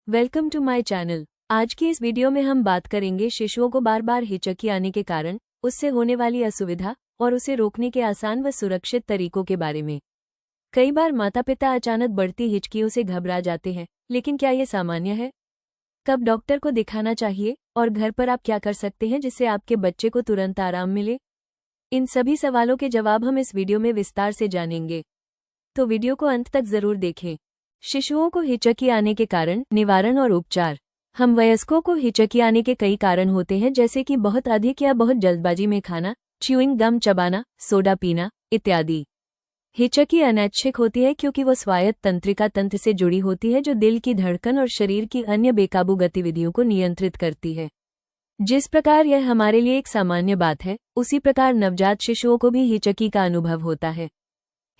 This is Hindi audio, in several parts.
Welcome to my channel. आज की इस वीडियो में हम बात करेंगे शिशुओं को बार बार हिचकी आने के कारण उससे होने वाली असुविधा और उसे रोकने के आसान व सुरक्षित तरीकों के बारे में। कई बार माता पिता अचानक बढ़ती हिचकियों से घबरा जाते हैं, लेकिन क्या ये सामान्य है? कब डॉक्टर को दिखाना चाहिए और घर पर आप क्या कर सकते हैं जिससे आपके बच्चे को तुरंत आराम मिले? इन सभी सवालों के जवाब हम इस वीडियो में विस्तार से जानेंगे, तो वीडियो को अंत तक जरूर देखें। शिशुओं को हिचकी आने के कारण, निवारण और उपचार। हम वयस्कों को हिचकी आने के कई कारण होते हैं, जैसे कि बहुत अधिक या बहुत जल्दबाजी में खाना, च्यूइंग गम चबाना, सोडा पीना इत्यादि। हिचकी अनैच्छिक होती है क्योंकि वो स्वायत्त तंत्रिका तंत्र से जुड़ी होती है, जो दिल की धड़कन और शरीर की अन्य बेकाबू गतिविधियों को नियंत्रित करती है। जिस प्रकार यह हमारे लिए एक सामान्य बात है, उसी प्रकार नवजात शिशुओं को भी हिचकी का अनुभव होता है।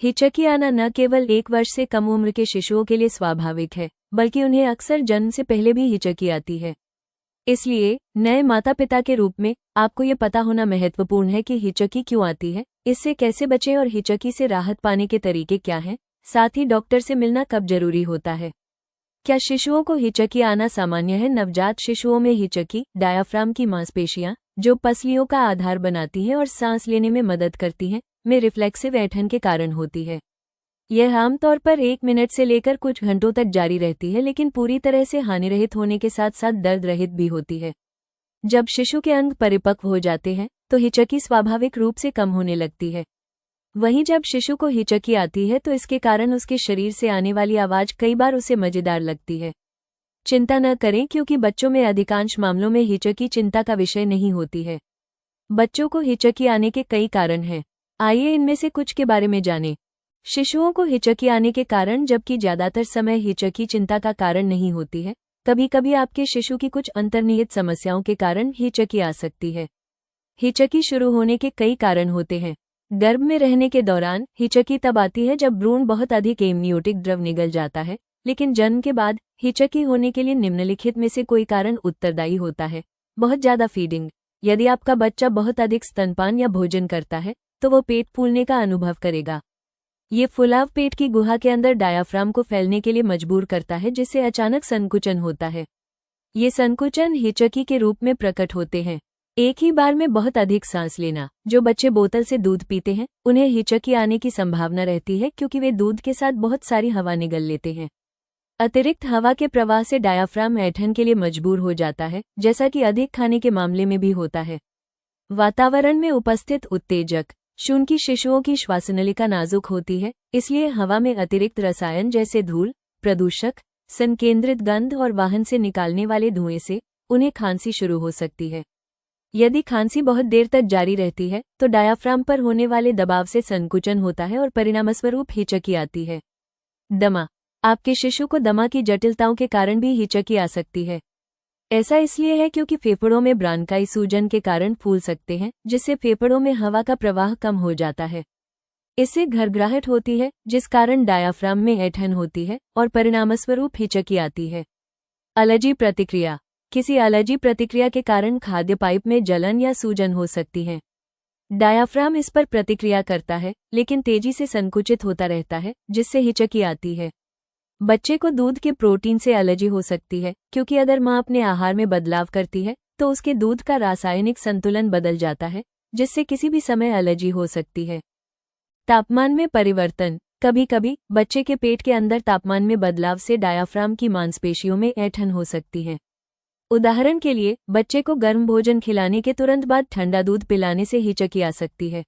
हिचकी आना न केवल 1 वर्ष से कम उम्र के शिशुओं के लिए स्वाभाविक है, बल्कि उन्हें अक्सर जन्म से पहले भी हिचकी आती है। इसलिए नए माता पिता के रूप में आपको ये पता होना महत्वपूर्ण है कि हिचकी क्यों आती है, इससे कैसे बचें और हिचकी से राहत पाने के तरीके क्या हैं। साथ ही डॉक्टर से मिलना कब जरूरी होता है। क्या शिशुओं को हिचकी आना सामान्य है? नवजात शिशुओं में हिचकी डायाफ्राम की मांसपेशियां, जो पसलियों का आधार बनाती हैं और सांस लेने में मदद करती हैं, में रिफ्लेक्सिव ऐंठन के कारण होती है। यह आमतौर पर 1 मिनट से लेकर कुछ घंटों तक जारी रहती है, लेकिन पूरी तरह से हानिरहित होने के साथ साथ दर्द रहित भी होती है। जब शिशु के अंग परिपक्व हो जाते हैं तो हिचकी स्वाभाविक रूप से कम होने लगती है। वहीं जब शिशु को हिचकी आती है तो इसके कारण उसके शरीर से आने वाली आवाज कई बार उसे मजेदार लगती है। चिंता न करें, क्योंकि बच्चों में अधिकांश मामलों में हिचकी चिंता का विषय नहीं होती है। बच्चों को हिचकी आने के कई कारण हैं। आइए इनमें से कुछ के बारे में जानें। शिशुओं को हिचकी आने के कारण, जबकि ज्यादातर समय हिचकी चिंता का कारण नहीं होती है, कभी कभी आपके शिशु की कुछ अंतर्निहित समस्याओं के कारण हिचकी आ सकती है। हिचकी शुरू होने के कई कारण होते हैं। गर्भ में रहने के दौरान हिचकी तब आती है जब भ्रूण बहुत अधिक एमनियोटिक द्रव निगल जाता है, लेकिन जन्म के बाद हिचकी होने के लिए निम्नलिखित में से कोई कारण उत्तरदायी होता है। बहुत ज्यादा फीडिंग। यदि आपका बच्चा बहुत अधिक स्तनपान या भोजन करता है तो वो पेट फूलने का अनुभव करेगा। ये फुलाव पेट की गुहा के अंदर डायाफ्राम को फैलने के लिए मजबूर करता है, जिससे अचानक संकुचन होता है। ये संकुचन हिचकी के रूप में प्रकट होते हैं। एक ही बार में बहुत अधिक सांस लेना। जो बच्चे बोतल से दूध पीते हैं उन्हें हिचकी आने की संभावना रहती है, क्योंकि वे दूध के साथ बहुत सारी हवा निगल लेते हैं। अतिरिक्त हवा के प्रवाह से डायाफ्राम ऐंठन के लिए मजबूर हो जाता है, जैसा कि अधिक खाने के मामले में भी होता है। वातावरण में उपस्थित उत्तेजक। चूंकि शिशुओं की श्वासनलिका नाजुक होती है, इसलिए हवा में अतिरिक्त रसायन जैसे धूल, प्रदूषक, संकेंद्रित गंध और वाहन से निकालने वाले धुएं से उन्हें खांसी शुरू हो सकती है। यदि खांसी बहुत देर तक जारी रहती है तो डायाफ्राम पर होने वाले दबाव से संकुचन होता है और परिणामस्वरूप हिचकी आती है। दमा। आपके शिशु को दमा की जटिलताओं के कारण भी हिचकी आ सकती है। ऐसा इसलिए है क्योंकि फेफड़ों में ब्रांकाई सूजन के कारण फूल सकते हैं, जिससे फेफड़ों में हवा का प्रवाह कम हो जाता है। इससे घरघराहट होती है, जिस कारण डायाफ्राम में ऐंठन होती है और परिणामस्वरूप हिचकी आती है। एलर्जी प्रतिक्रिया। किसी एलर्जी प्रतिक्रिया के कारण खाद्य पाइप में जलन या सूजन हो सकती है। डायाफ्राम इस पर प्रतिक्रिया करता है, लेकिन तेजी से संकुचित होता रहता है, जिससे हिचकी आती है। बच्चे को दूध के प्रोटीन से एलर्जी हो सकती है, क्योंकि अगर मां अपने आहार में बदलाव करती है तो उसके दूध का रासायनिक संतुलन बदल जाता है, जिससे किसी भी समय एलर्जी हो सकती है। तापमान में परिवर्तन। कभी कभी बच्चे के पेट के अंदर तापमान में बदलाव से डायाफ्राम की मांसपेशियों में ऐंठन हो सकती है। उदाहरण के लिए, बच्चे को गर्म भोजन खिलाने के तुरंत बाद ठंडा दूध पिलाने से हिचकी आ सकती है।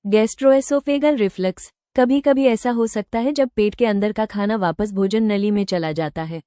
Gastroesophageal reflux. कभी कभी ऐसा हो सकता है जब पेट के अंदर का खाना वापस भोजन नली में चला जाता है।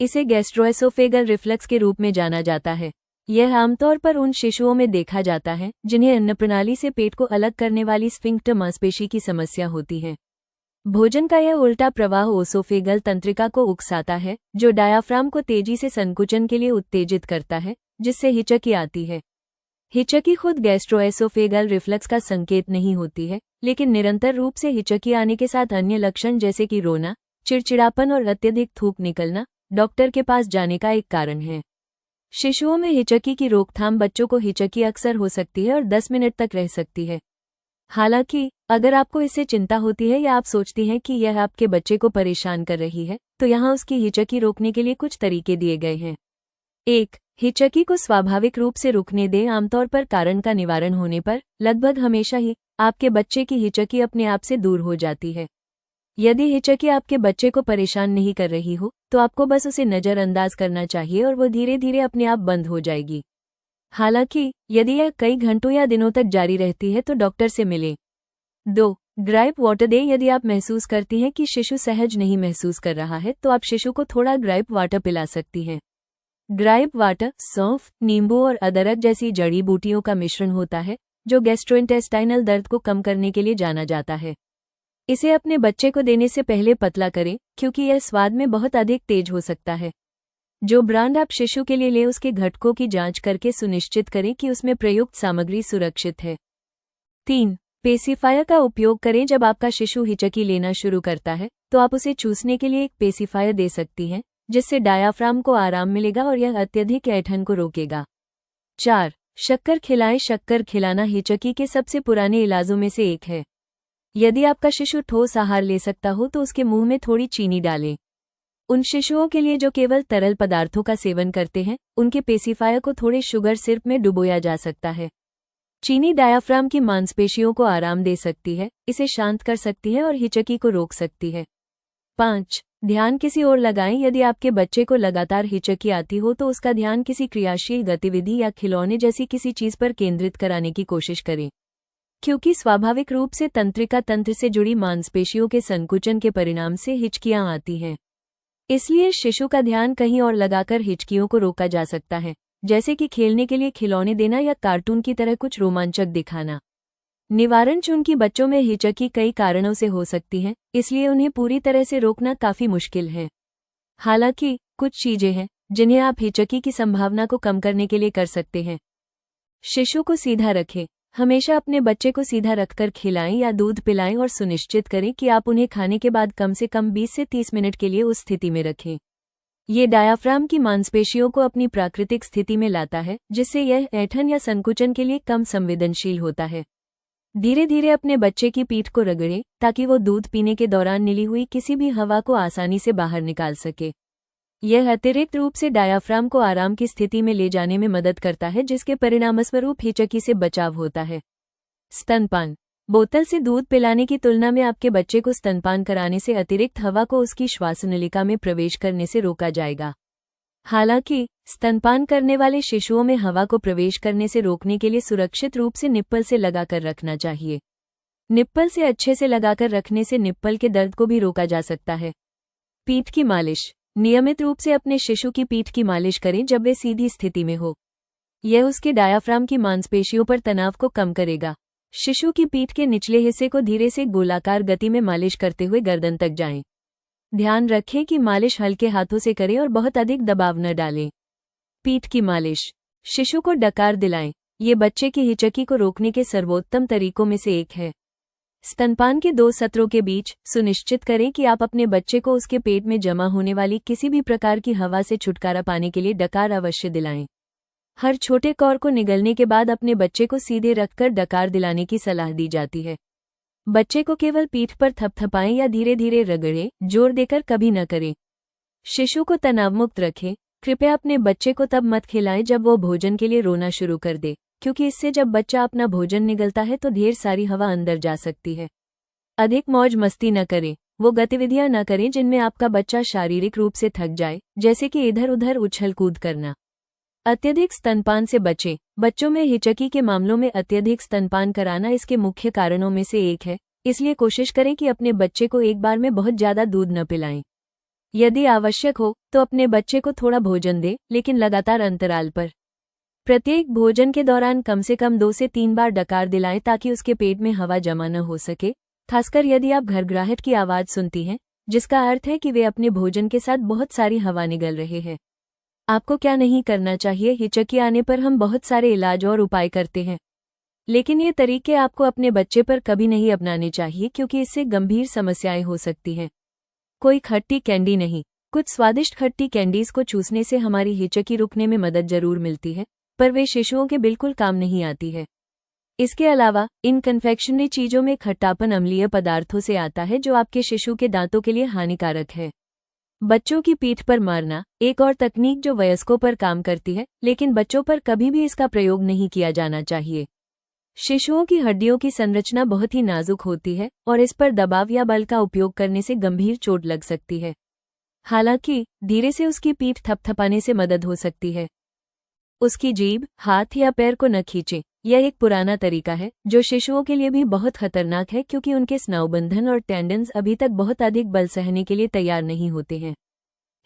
इसे गैस्ट्रोएसोफेगल रिफ्लक्स के रूप में जाना जाता है। यह आमतौर पर उन शिशुओं में देखा जाता है जिन्हें अन्न प्रणाली से पेट को अलग करने वाली स्फिंक्टर मांसपेशी की समस्या होती है। भोजन का यह उल्टा प्रवाह ओसोफेगल तंत्रिका को उकसाता है, जो डायाफ्राम को तेजी से संकुचन के लिए उत्तेजित करता है, जिससे हिचकी आती है। हिचकी खुद गैस्ट्रोएसोफेगल रिफ्लक्स का संकेत नहीं होती है, लेकिन निरंतर रूप से हिचकी आने के साथ अन्य लक्षण जैसे कि रोना, चिड़चिड़ापन और अत्यधिक थूक निकलना डॉक्टर के पास जाने का एक कारण है। शिशुओं में हिचकी की रोकथाम। बच्चों को हिचकी अक्सर हो सकती है और 10 मिनट तक रह सकती है। हालांकि अगर आपको इससे चिंता होती है या आप सोचती हैं कि यह आपके बच्चे को परेशान कर रही है, तो यहाँ उसकी हिचकी रोकने के लिए कुछ तरीके दिए गए हैं। 1. हिचकी को स्वाभाविक रूप से रुकने दें। आमतौर पर कारण का निवारण होने पर लगभग हमेशा ही आपके बच्चे की हिचकी अपने आप से दूर हो जाती है। यदि हिचकी आपके बच्चे को परेशान नहीं कर रही हो, तो आपको बस उसे नज़रअंदाज करना चाहिए और वो धीरे धीरे अपने आप बंद हो जाएगी। हालांकि यदि यह कई घंटों या दिनों तक जारी रहती है तो डॉक्टर से मिलें। 2. ग्राइप वाटर दें। यदि आप महसूस करती हैं कि शिशु सहज नहीं महसूस कर रहा है, तो आप शिशु को थोड़ा ग्राइप वाटर पिला सकती हैं। ग्राइप वाटर सौंफ, नींबू और अदरक जैसी जड़ी बूटियों का मिश्रण होता है, जो गैस्ट्रोइंटेस्टाइनल दर्द को कम करने के लिए जाना जाता है। इसे अपने बच्चे को देने से पहले पतला करें, क्योंकि यह स्वाद में बहुत अधिक तेज हो सकता है। जो ब्रांड आप शिशु के लिए ले, उसके घटकों की जांच करके सुनिश्चित करें कि उसमें प्रयुक्त सामग्री सुरक्षित है। 3. पेसिफायर का उपयोग करें। जब आपका शिशु हिचकी लेना शुरू करता है, तो आप उसे चूसने के लिए एक पेसिफायर दे सकती हैं, जिससे डायाफ्राम को आराम मिलेगा और यह अत्यधिक ऐंठन को रोकेगा। 4. शक्कर खिलाएं। शक्कर खिलाना हिचकी के सबसे पुराने इलाजों में से एक है। यदि आपका शिशु ठोस आहार ले सकता हो, तो उसके मुंह में थोड़ी चीनी डालें। उन शिशुओं के लिए जो केवल तरल पदार्थों का सेवन करते हैं, उनके पेसिफायर को थोड़े शुगर सिरप में डुबोया जा सकता है। चीनी डायाफ्राम की मांसपेशियों को आराम दे सकती है, इसे शांत कर सकती है और हिचकी को रोक सकती है। 5. ध्यान किसी और लगाएं। यदि आपके बच्चे को लगातार हिचकी आती हो, तो उसका ध्यान किसी क्रियाशील गतिविधि या खिलौने जैसी किसी चीज पर केंद्रित कराने की कोशिश करें, क्योंकि स्वाभाविक रूप से तंत्रिका तंत्र से जुड़ी मांसपेशियों के संकुचन के परिणाम से हिचकियां आती हैं। इसलिए शिशु का ध्यान कहीं और लगाकर हिचकियों को रोका जा सकता है, जैसे कि खेलने के लिए खिलौने देना या कार्टून की तरह कुछ रोमांचक दिखाना। निवारण। चूंकि बच्चों में हिचकी कई कारणों से हो सकती है, इसलिए उन्हें पूरी तरह से रोकना काफी मुश्किल है। हालांकि कुछ चीजें हैं जिन्हें आप हिचकी की संभावना को कम करने के लिए कर सकते हैं। शिशु को सीधा रखें। हमेशा अपने बच्चे को सीधा रखकर खिलाएं या दूध पिलाएं और सुनिश्चित करें कि आप उन्हें खाने के बाद कम से कम 20 से 30 मिनट के लिए उस स्थिति में रखें। ये डायाफ्राम की मांसपेशियों को अपनी प्राकृतिक स्थिति में लाता है, जिससे यह ऐंठन या संकुचन के लिए कम संवेदनशील होता है। धीरे धीरे अपने बच्चे की पीठ को रगड़ें, ताकि वो दूध पीने के दौरान निली हुई किसी भी हवा को आसानी से बाहर निकाल सके। यह अतिरिक्त रूप से डायाफ्राम को आराम की स्थिति में ले जाने में मदद करता है, जिसके परिणामस्वरूप हिचकी से बचाव होता है। स्तनपान। बोतल से दूध पिलाने की तुलना में आपके बच्चे को स्तनपान कराने से अतिरिक्त हवा को उसकी श्वासनलिका में प्रवेश करने से रोका जाएगा। हालांकि स्तनपान करने वाले शिशुओं में हवा को प्रवेश करने से रोकने के लिए सुरक्षित रूप से निप्पल से लगाकर रखना चाहिए। निप्पल से अच्छे से लगाकर रखने से निप्पल के दर्द को भी रोका जा सकता है। पीठ की मालिश। नियमित रूप से अपने शिशु की पीठ की मालिश करें जब वे सीधी स्थिति में हो। यह उसके डायाफ्राम की मांसपेशियों पर तनाव को कम करेगा। शिशु की पीठ के निचले हिस्से को धीरे से गोलाकार गति में मालिश करते हुए गर्दन तक जाएं। ध्यान रखें कि मालिश हल्के हाथों से करें और बहुत अधिक दबाव न डालें। पीठ की मालिश। शिशु को डकार दिलाएं। ये बच्चे की हिचकी को रोकने के सर्वोत्तम तरीकों में से एक है। स्तनपान के 2 सत्रों के बीच सुनिश्चित करें कि आप अपने बच्चे को उसके पेट में जमा होने वाली किसी भी प्रकार की हवा से छुटकारा पाने के लिए डकार अवश्य दिलाएं। हर छोटे कौर को निगलने के बाद अपने बच्चे को सीधे रखकर डकार दिलाने की सलाह दी जाती है। बच्चे को केवल पीठ पर थपथपाएं या धीरे धीरे रगड़ें, जोर देकर कभी न करें। शिशु को तनावमुक्त रखें। कृपया अपने बच्चे को तब मत खिलाएं जब वो भोजन के लिए रोना शुरू कर दे, क्योंकि इससे जब बच्चा अपना भोजन निगलता है तो ढेर सारी हवा अंदर जा सकती है। अधिक मौज मस्ती न करें। वो गतिविधियां न करें जिनमें आपका बच्चा शारीरिक रूप से थक जाए, जैसे कि इधर उधर उछल कूद करना। अत्यधिक स्तनपान से बचें। बच्चों में हिचकी के मामलों में अत्यधिक स्तनपान कराना इसके मुख्य कारणों में से एक है, इसलिए कोशिश करें कि अपने बच्चे को एक बार में बहुत ज्यादा दूध न पिलाएं। यदि आवश्यक हो तो अपने बच्चे को थोड़ा भोजन दें, लेकिन लगातार अंतराल पर। प्रत्येक भोजन के दौरान कम से कम 2 से 3 बार डकार दिलाएं, ताकि उसके पेट में हवा जमा न हो सके, खासकर यदि आप घरघराहट की आवाज सुनती हैं, जिसका अर्थ है कि वे अपने भोजन के साथ बहुत सारी हवा निगल रहे हैं। आपको क्या नहीं करना चाहिए? हिचकी आने पर हम बहुत सारे इलाज और उपाय करते हैं, लेकिन ये तरीके आपको अपने बच्चे पर कभी नहीं अपनाने चाहिए, क्योंकि इससे गंभीर समस्याएं हो सकती हैं। कोई खट्टी कैंडी नहीं। कुछ स्वादिष्ट खट्टी कैंडीज को चूसने से हमारी हिचकी रुकने में मदद जरूर मिलती है, पर वे शिशुओं के बिल्कुल काम नहीं आती है। इसके अलावा इन कन्फेक्शनरी चीजों में खट्टापन अम्लीय पदार्थों से आता है जो आपके शिशु के दांतों के लिए हानिकारक है। बच्चों की पीठ पर मारना एक और तकनीक जो वयस्कों पर काम करती है, लेकिन बच्चों पर कभी भी इसका प्रयोग नहीं किया जाना चाहिए। शिशुओं की हड्डियों की संरचना बहुत ही नाजुक होती है और इस पर दबाव या बल का उपयोग करने से गंभीर चोट लग सकती है। हालांकि धीरे से उसकी पीठ थपथपाने से मदद हो सकती है। उसकी जीभ, हाथ या पैर को न खींचें। यह एक पुराना तरीका है जो शिशुओं के लिए भी बहुत खतरनाक है क्योंकि उनके स्नायुबंधन और टेंडन्स अभी तक बहुत अधिक बल सहने के लिए तैयार नहीं होते हैं।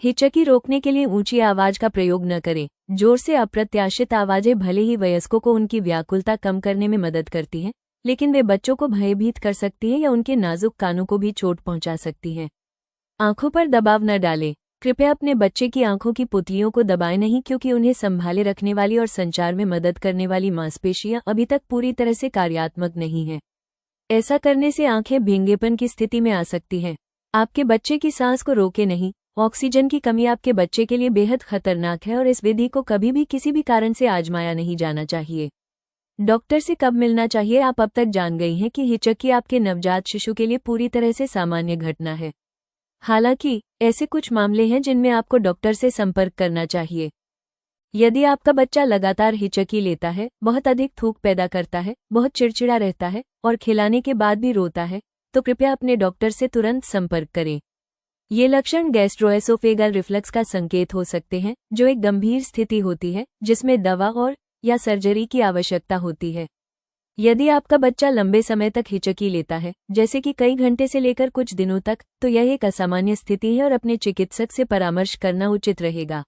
हिचकी रोकने के लिए ऊंची आवाज का प्रयोग न करें। जोर से अप्रत्याशित आवाजें भले ही वयस्कों को उनकी व्याकुलता कम करने में मदद करती हैं, लेकिन वे बच्चों को भयभीत कर सकती हैं या उनके नाजुक कानों को भी चोट पहुंचा सकती हैं। आंखों पर दबाव न डालें। कृपया अपने बच्चे की आंखों की पुतलियों को दबाएं नहीं क्योंकि उन्हें संभाले रखने वाली और संचार में मदद करने वाली मांसपेशियां अभी तक पूरी तरह से कार्यात्मक नहीं हैं। ऐसा करने से आंखें भींगेपन की स्थिति में आ सकती हैं। आपके बच्चे की सांस को रोके नहीं। ऑक्सीजन की कमी आपके बच्चे के लिए बेहद खतरनाक है और इस विधि को कभी भी किसी भी कारण से आजमाया नहीं जाना चाहिए। डॉक्टर से कब मिलना चाहिए? आप अब तक जान गई हैं कि हिचकी आपके नवजात शिशु के लिए पूरी तरह से सामान्य घटना है। हालांकि ऐसे कुछ मामले हैं जिनमें आपको डॉक्टर से संपर्क करना चाहिए। यदि आपका बच्चा लगातार हिचकी लेता है, बहुत अधिक थूक पैदा करता है, बहुत चिड़चिड़ा रहता है और खिलाने के बाद भी रोता है, तो कृपया अपने डॉक्टर से तुरंत संपर्क करें। ये लक्षण गैस्ट्रोएसोफेगल रिफ्लक्स का संकेत हो सकते हैं, जो एक गंभीर स्थिति होती है जिसमें दवा और या सर्जरी की आवश्यकता होती है। यदि आपका बच्चा लंबे समय तक हिचकी लेता है, जैसे कि कई घंटे से लेकर कुछ दिनों तक, तो यह एक असामान्य स्थिति है और अपने चिकित्सक से परामर्श करना उचित रहेगा।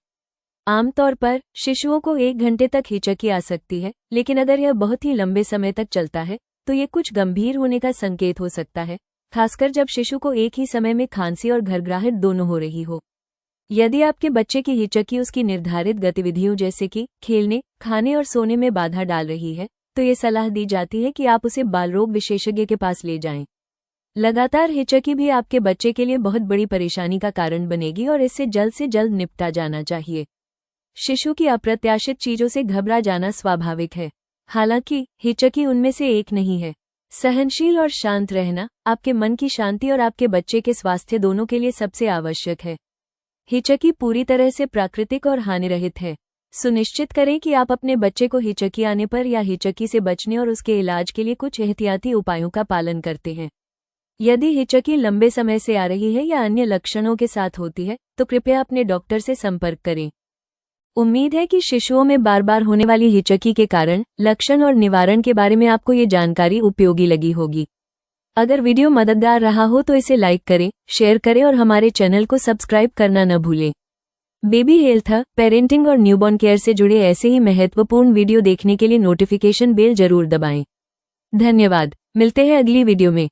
आमतौर पर शिशुओं को 1 घंटे तक हिचकी आ सकती है, लेकिन अगर यह बहुत ही लंबे समय तक चलता है तो ये कुछ गंभीर होने का संकेत हो सकता है, खासकर जब शिशु को एक ही समय में खांसी और घरघराहट दोनों हो रही हो। यदि आपके बच्चे की हिचकी उसकी निर्धारित गतिविधियों जैसे कि खेलने, खाने और सोने में बाधा डाल रही है, तो ये सलाह दी जाती है कि आप उसे बालरोग विशेषज्ञ के पास ले जाएं। लगातार हिचकी भी आपके बच्चे के लिए बहुत बड़ी परेशानी का कारण बनेगी और इससे से जल्द निपटा जाना चाहिए। शिशु की अप्रत्याशित चीजों से घबरा जाना स्वाभाविक है, हालांकि हिचकी उनमें से एक नहीं है। सहनशील और शांत रहना आपके मन की शांति और आपके बच्चे के स्वास्थ्य दोनों के लिए सबसे आवश्यक है। हिचकी पूरी तरह से प्राकृतिक और हानिरहित है। सुनिश्चित करें कि आप अपने बच्चे को हिचकी आने पर या हिचकी से बचने और उसके इलाज के लिए कुछ एहतियाती उपायों का पालन करते हैं। यदि हिचकी लंबे समय से आ रही है या अन्य लक्षणों के साथ होती है, तो कृपया अपने डॉक्टर से संपर्क करें। उम्मीद है कि शिशुओं में बार बार होने वाली हिचकी के कारण, लक्षण और निवारण के बारे में आपको ये जानकारी उपयोगी लगी होगी। अगर वीडियो मददगार रहा हो तो इसे लाइक करें, शेयर करें और हमारे चैनल को सब्सक्राइब करना न भूलें। बेबी हेल्थ, पेरेंटिंग और न्यूबॉर्न केयर से जुड़े ऐसे ही महत्वपूर्ण वीडियो देखने के लिए नोटिफिकेशन बेल जरूर दबाएं। धन्यवाद। मिलते हैं अगली वीडियो में।